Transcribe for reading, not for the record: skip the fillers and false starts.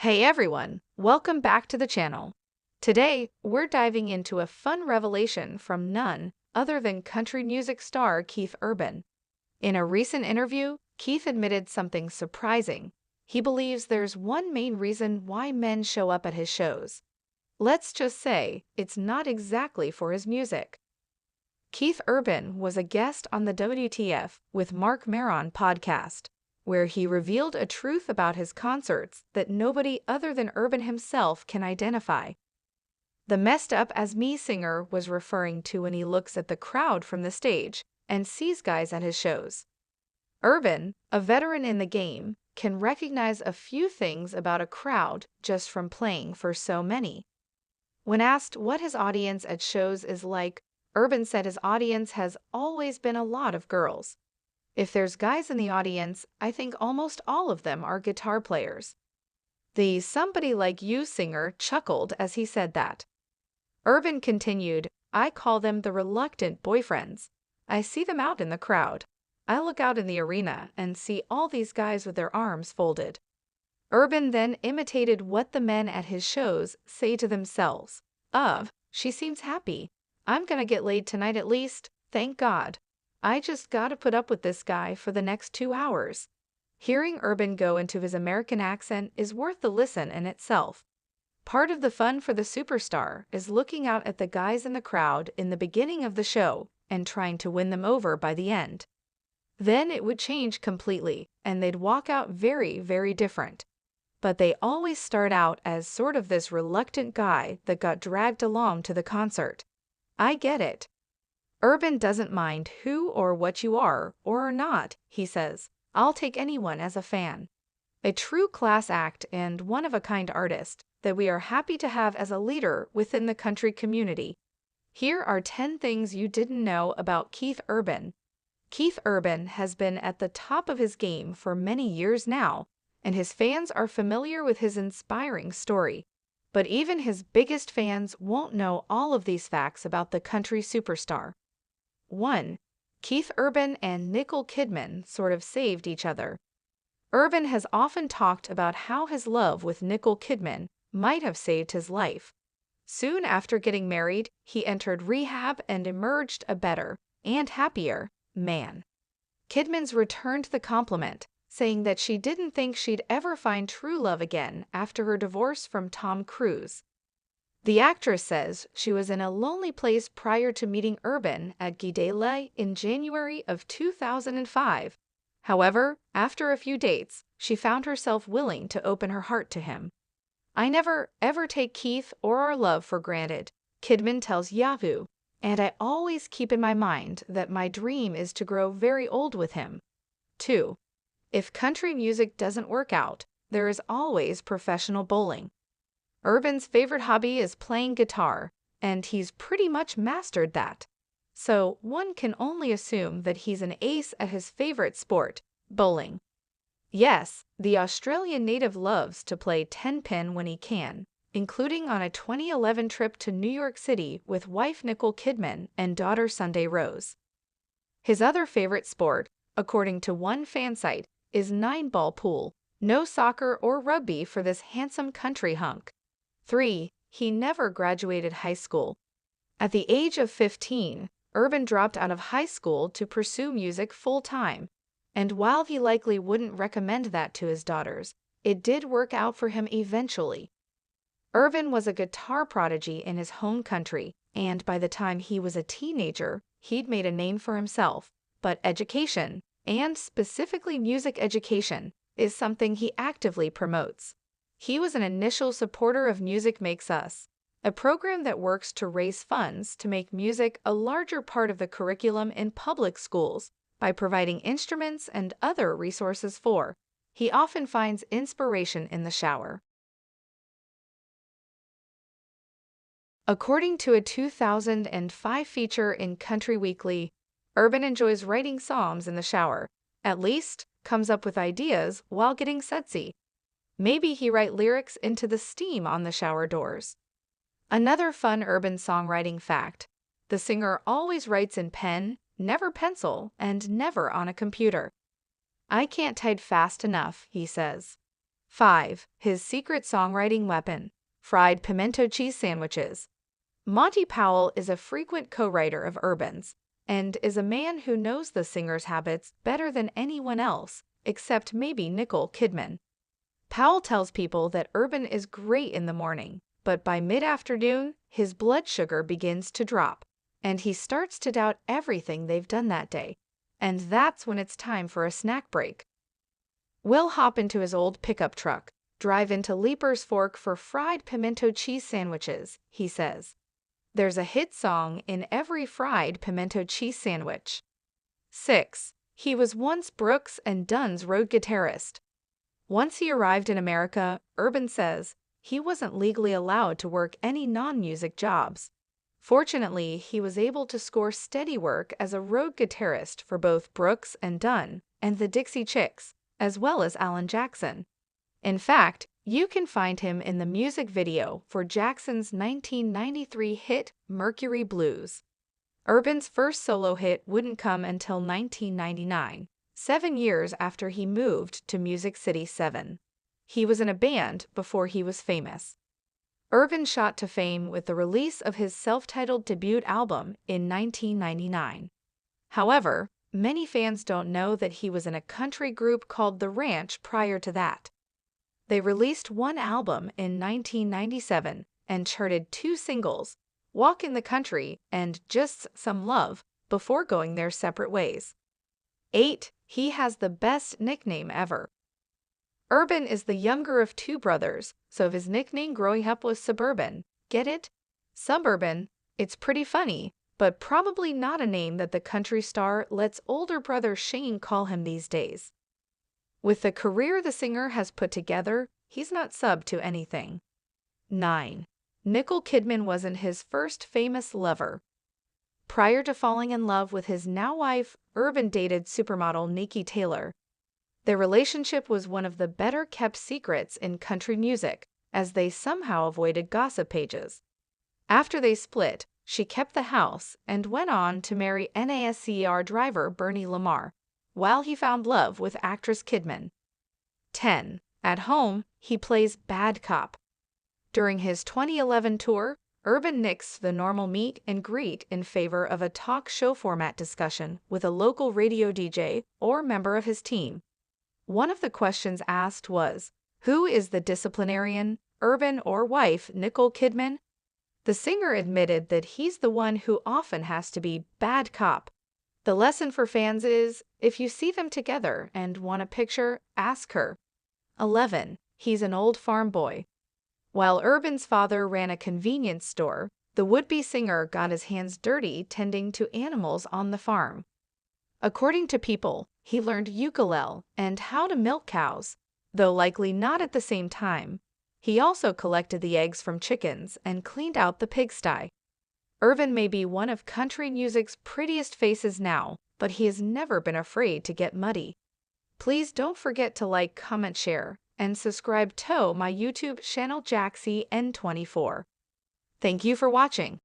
Hey everyone, welcome back to the channel. Today, we're diving into a fun revelation from none other than country music star Keith Urban. In a recent interview, Keith admitted something surprising. He believes there's one main reason why men show up at his shows. Let's just say, it's not exactly for his music. Keith Urban was a guest on the WTF with Mark Maron podcast, where he revealed a truth about his concerts that nobody other than Urban himself can identify. The messed up as me singer was referring to when he looks at the crowd from the stage and sees guys at his shows. Urban, a veteran in the game, can recognize a few things about a crowd just from playing for so many. When asked what his audience at shows is like, Urban said his audience has always been a lot of girls. If there's guys in the audience, I think almost all of them are guitar players. The "Somebody Like You" singer chuckled as he said that. Urban continued, "I call them the reluctant boyfriends. I see them out in the crowd. I look out in the arena and see all these guys with their arms folded." Urban then imitated what the men at his shows say to themselves. She seems happy. I'm gonna get laid tonight at least, thank God. I just gotta put up with this guy for the next 2 hours. Hearing Urban go into his American accent is worth the listen in itself. Part of the fun for the superstar is looking out at the guys in the crowd in the beginning of the show and trying to win them over by the end. Then it would change completely, and they'd walk out very, very different. But they always start out as sort of this reluctant guy that got dragged along to the concert. I get it. Urban doesn't mind who or what you are or not, he says. I'll take anyone as a fan. A true class act and one-of-a-kind artist that we are happy to have as a leader within the country community. Here are 10 things you didn't know about Keith Urban. Keith Urban has been at the top of his game for many years now, and his fans are familiar with his inspiring story. But even his biggest fans won't know all of these facts about the country superstar. 1. Keith Urban and Nicole Kidman sort of saved each other. Urban has often talked about how his love with Nicole Kidman might have saved his life. Soon after getting married, he entered rehab and emerged a better and happier man. Kidman's returned the compliment, saying that she didn't think she'd ever find true love again after her divorce from Tom Cruise. The actress says she was in a lonely place prior to meeting Urban at Gidale in January of 2005. However, after a few dates, she found herself willing to open her heart to him. I never, ever take Keith or our love for granted, Kidman tells Yahoo, and I always keep in my mind that my dream is to grow very old with him. 2. If country music doesn't work out, there is always professional bowling. Urban's favorite hobby is playing guitar, and he's pretty much mastered that. So one can only assume that he's an ace at his favorite sport, bowling. Yes, the Australian native loves to play 10-pin when he can, including on a 2011 trip to New York City with wife Nicole Kidman and daughter Sunday Rose. His other favorite sport, according to one fan site, is 9-ball pool. No soccer or rugby for this handsome country hunk. 3. He never graduated high school. At the age of 15, Urban dropped out of high school to pursue music full-time. And while he likely wouldn't recommend that to his daughters, it did work out for him eventually. Urban was a guitar prodigy in his home country, and by the time he was a teenager, he'd made a name for himself. But education, and specifically music education, is something he actively promotes. He was an initial supporter of Music Makes Us, a program that works to raise funds to make music a larger part of the curriculum in public schools by providing instruments and other resources for. He often finds inspiration in the shower. According to a 2005 feature in Country Weekly, Urban enjoys writing songs in the shower, at least comes up with ideas while getting sudsy. Maybe he write lyrics into the steam on the shower doors. Another fun Urban songwriting fact: the singer always writes in pen, never pencil, and never on a computer. I can't type fast enough, he says. 5. His secret songwriting weapon: fried pimento cheese sandwiches. Monty Powell is a frequent co-writer of Urban's, and is a man who knows the singer's habits better than anyone else, except maybe Nicole Kidman. Powell tells people that Urban is great in the morning, but by mid-afternoon, his blood sugar begins to drop, and he starts to doubt everything they've done that day. And that's when it's time for a snack break. We'll hop into his old pickup truck, drive into Leaper's Fork for fried pimento cheese sandwiches, he says. There's a hit song in every fried pimento cheese sandwich. 6. He was once Brooks and Dunn's road guitarist. Once he arrived in America, Urban says, he wasn't legally allowed to work any non-music jobs. Fortunately, he was able to score steady work as a road guitarist for both Brooks and Dunn and the Dixie Chicks, as well as Alan Jackson. In fact, you can find him in the music video for Jackson's 1993 hit Mercury Blues. Urban's first solo hit wouldn't come until 1999, 7 years after he moved to Music City 7. He was in a band before he was famous. Urban shot to fame with the release of his self-titled debut album in 1999. However, many fans don't know that he was in a country group called The Ranch prior to that. They released one album in 1997 and charted 2 singles, Walk in the Country and Just Some Love, before going their separate ways. 8. He has the best nickname ever. Urban is the younger of 2 brothers, so his nickname growing up was Suburban. Get it? Suburban. It's pretty funny, but probably not a name that the country star lets older brother Shane call him these days. With the career the singer has put together, he's not sub to anything. 9. Nicole Kidman wasn't his first famous lover. Prior to falling in love with his now wife, Urban dated supermodel Nikki Taylor. Their relationship was one of the better-kept secrets in country music, as they somehow avoided gossip pages. After they split, she kept the house and went on to marry NASCAR driver Bernie Lamar, while he found love with actress Kidman. 10. At home, he plays bad cop. During his 2011 tour, Urban nixed the normal meet and greet in favor of a talk show format discussion with a local radio DJ or member of his team. One of the questions asked was, who is the disciplinarian, Urban or wife Nicole Kidman? The singer admitted that he's the one who often has to be bad cop. The lesson for fans is, if you see them together and want a picture, ask her. 11. He's an old farm boy. While Urban's father ran a convenience store, the would-be singer got his hands dirty tending to animals on the farm. According to People, he learned ukulele and how to milk cows, though likely not at the same time. He also collected the eggs from chickens and cleaned out the pigsty. Urban may be one of country music's prettiest faces now, but he has never been afraid to get muddy. Please don't forget to like, comment, share, and subscribe to my YouTube channel Jaxcey N24. Thank you for watching.